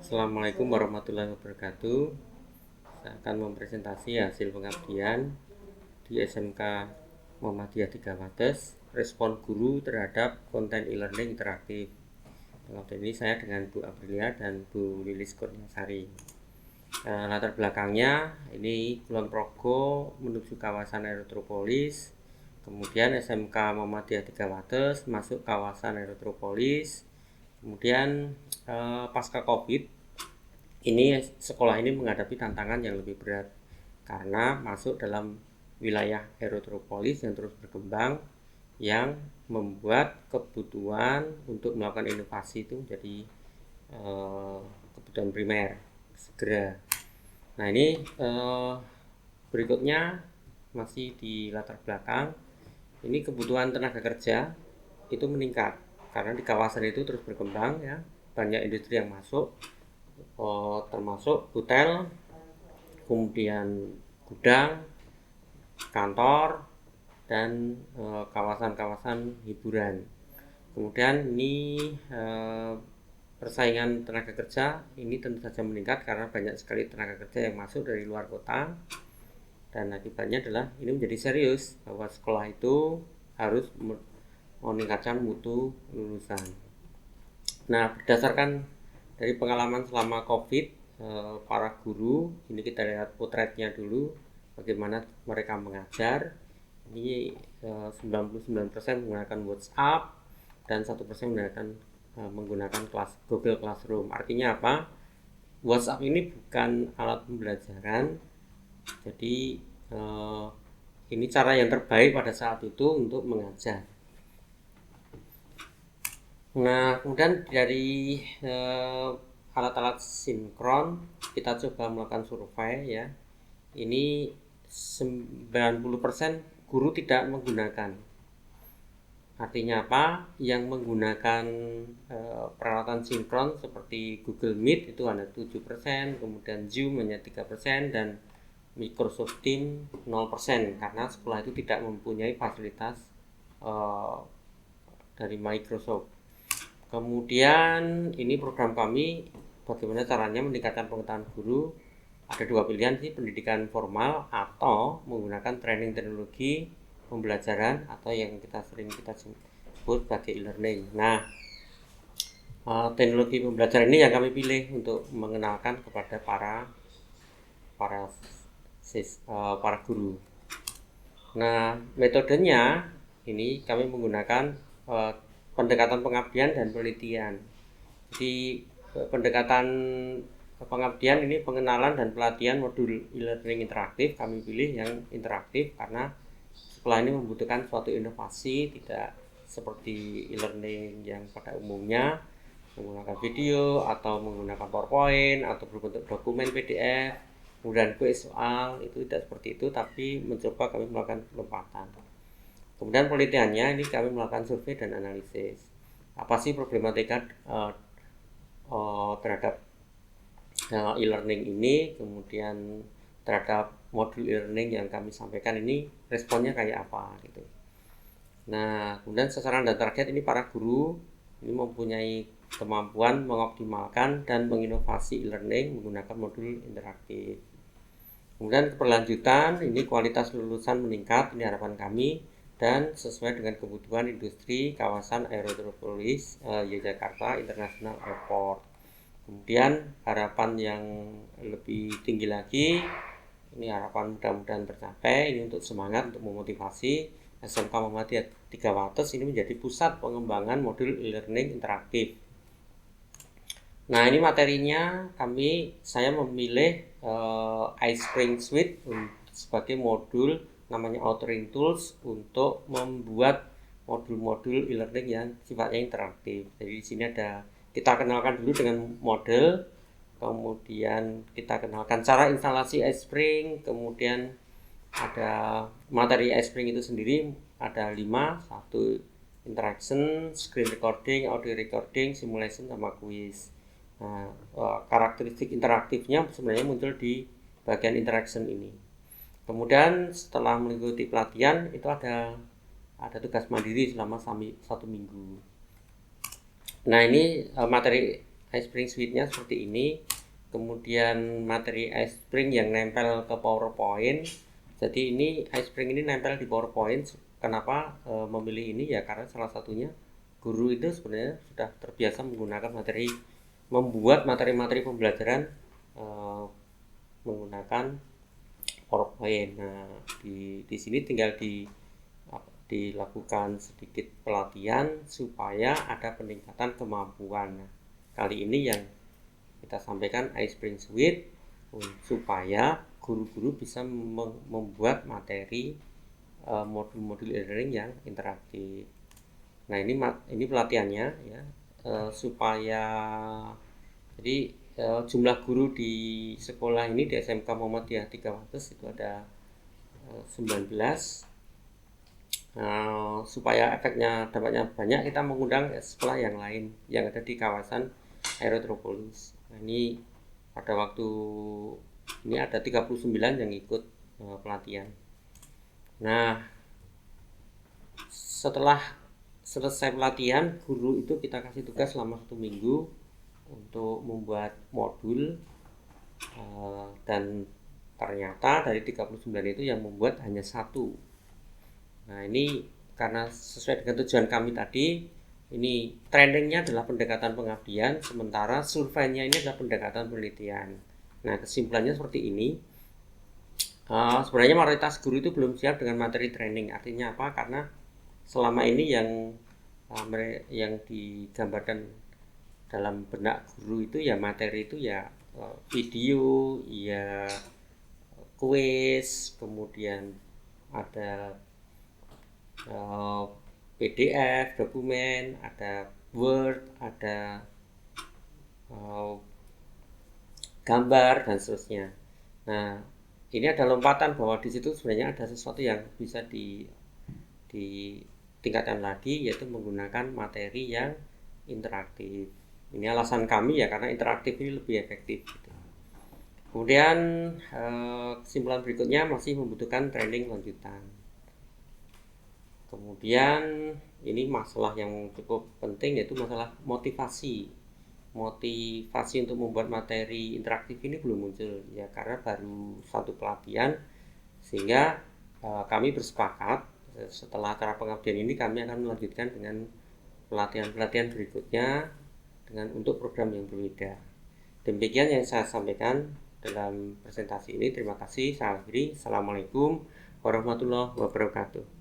Assalamualaikum warahmatullahi wabarakatuh. Saya akan mempresentasi hasil pengabdian di SMK Muhammadiyah 3 Wates, respon guru terhadap konten e-learning interaktif. Waktu ini saya dengan Bu Aprilia dan Bu Lilis Kurniasari. Latar belakangnya ini Kulon Progo menuju kawasan Aerotropolis, kemudian SMK Muhammadiyah 3 Wates masuk kawasan Aerotropolis, kemudian pasca Covid ini sekolah ini menghadapi tantangan yang lebih berat karena masuk dalam wilayah Aerotropolis yang terus berkembang, yang membuat kebutuhan untuk melakukan inovasi itu menjadi kebutuhan primer segera. Nah ini berikutnya masih di latar belakang, ini kebutuhan tenaga kerja itu meningkat karena di kawasan itu terus berkembang, ya, banyak industri yang masuk, termasuk hotel, kemudian gudang, kantor, dan kawasan-kawasan hiburan. Kemudian ini persaingan tenaga kerja ini tentu saja meningkat karena banyak sekali tenaga kerja yang masuk dari luar kota, dan akibatnya adalah ini menjadi serius bahwa sekolah itu harus meningkatkan mutu lulusan. Nah, berdasarkan dari pengalaman selama COVID, para guru, ini kita lihat potretnya dulu, bagaimana mereka mengajar. Ini 99% menggunakan WhatsApp dan 1% menggunakan Google Classroom. Artinya apa? WhatsApp ini bukan alat pembelajaran, jadi ini cara yang terbaik pada saat itu untuk mengajar. Nah, kemudian dari alat-alat sinkron kita coba melakukan survei, ya. Ini 90% guru tidak menggunakan. Artinya apa? Yang menggunakan peralatan sinkron seperti Google Meet itu hanya 7%, kemudian Zoom hanya 3%, dan Microsoft Teams 0%, karena sekolah itu tidak mempunyai fasilitas dari Microsoft. Kemudian ini program kami, bagaimana caranya meningkatkan pengetahuan guru. Ada dua pilihan sih, pendidikan formal atau menggunakan training teknologi pembelajaran atau yang kita sebut sebagai e-learning. Nah, teknologi pembelajaran ini yang kami pilih untuk mengenalkan kepada para guru. Nah, metodenya ini kami menggunakan pendekatan pengabdian dan penelitian. Di pendekatan pengabdian ini pengenalan dan pelatihan modul e-learning interaktif, kami pilih yang interaktif karena sekolah ini membutuhkan suatu inovasi, tidak seperti e-learning yang pada umumnya menggunakan video atau menggunakan PowerPoint atau berbentuk dokumen PDF, kemudian kuis soal, itu tidak seperti itu, tapi mencoba kami melakukan lompatan. Kemudian penelitiannya ini kami melakukan survei dan analisis. Apa sih problematika terhadap e-learning ini, kemudian terhadap modul e-learning yang kami sampaikan ini responnya kayak apa gitu. Nah, kemudian sasaran dan target ini para guru ini mempunyai kemampuan mengoptimalkan dan menginovasi e-learning menggunakan modul interaktif. Kemudian keberlanjutan, ini kualitas lulusan meningkat, ini harapan kami, dan sesuai dengan kebutuhan industri kawasan Aerotropolis Yogyakarta International Airport. Kemudian harapan yang lebih tinggi lagi, ini harapan mudah-mudahan tercapai, ini untuk semangat, untuk memotivasi SMK Muhammadiyah 3 Wates ini menjadi pusat pengembangan modul e-learning interaktif. Nah, ini materinya saya memilih iSpring Suite sebagai modul namanya Authoring Tools untuk membuat modul-modul e-learning yang sifatnya interaktif. Jadi di sini kita kenalkan dulu dengan model, kemudian kita kenalkan cara instalasi iSpring, kemudian ada materi iSpring itu sendiri ada 5, 1 interaction, screen recording, audio recording, simulation, sama quiz. Nah, karakteristik interaktifnya sebenarnya muncul di bagian interaction ini. Kemudian setelah mengikuti pelatihan itu ada tugas mandiri selama 1 minggu. Nah, ini materi ice spring suite-nya seperti ini, kemudian materi ice spring yang nempel ke PowerPoint. Jadi ini ice spring ini nempel di PowerPoint. Kenapa memilih ini ya, karena salah satunya guru itu sebenarnya sudah terbiasa menggunakan membuat materi-materi pembelajaran menggunakan PowerPoint. Nah, di sini tinggal dilakukan sedikit pelatihan supaya ada peningkatan kemampuan. Nah, kali ini yang kita sampaikan ice spring suite supaya guru-guru bisa membuat materi modul-modul e-learning yang interaktif. Nah, ini pelatihannya ya, supaya jadi jumlah guru di sekolah ini di SMK Muhammadiyah 300 itu ada 19. Supaya efeknya dampaknya banyak, kita mengundang sekolah yang lain yang ada di kawasan Aerotropolis. Nah, ini pada waktu ini ada 39 yang ikut pelatihan. Nah, setelah selesai pelatihan, guru itu kita kasih tugas selama 1 minggu untuk membuat modul, dan ternyata dari 39 itu yang membuat hanya 1. Nah, ini karena sesuai dengan tujuan kami tadi, ini trainingnya adalah pendekatan pengabdian, sementara surveinya ini adalah pendekatan penelitian. Nah, kesimpulannya seperti ini. Sebenarnya mayoritas guru itu belum siap dengan materi training. Artinya apa? Karena selama ini yang digambarkan dalam benak guru itu ya materi itu ya video, ya kuis, kemudian ada PDF, dokumen, ada Word, ada gambar dan seterusnya. Nah, ini ada lompatan bahwa di situ sebenarnya ada sesuatu yang bisa ditingkatkan lagi, yaitu menggunakan materi yang interaktif. Ini alasan kami ya, karena interaktif ini lebih efektif. Kemudian kesimpulan berikutnya masih membutuhkan training lanjutan. Kemudian ini masalah yang cukup penting, yaitu masalah motivasi untuk membuat materi interaktif ini belum muncul ya, karena baru 1 pelatihan, sehingga kami bersepakat setelah acara pengabdian ini kami akan melanjutkan dengan pelatihan-pelatihan berikutnya untuk program yang berbeda. Demikian yang saya sampaikan dalam presentasi ini. Terima kasih. Saya akhiri. Assalamualaikum warahmatullahi wabarakatuh.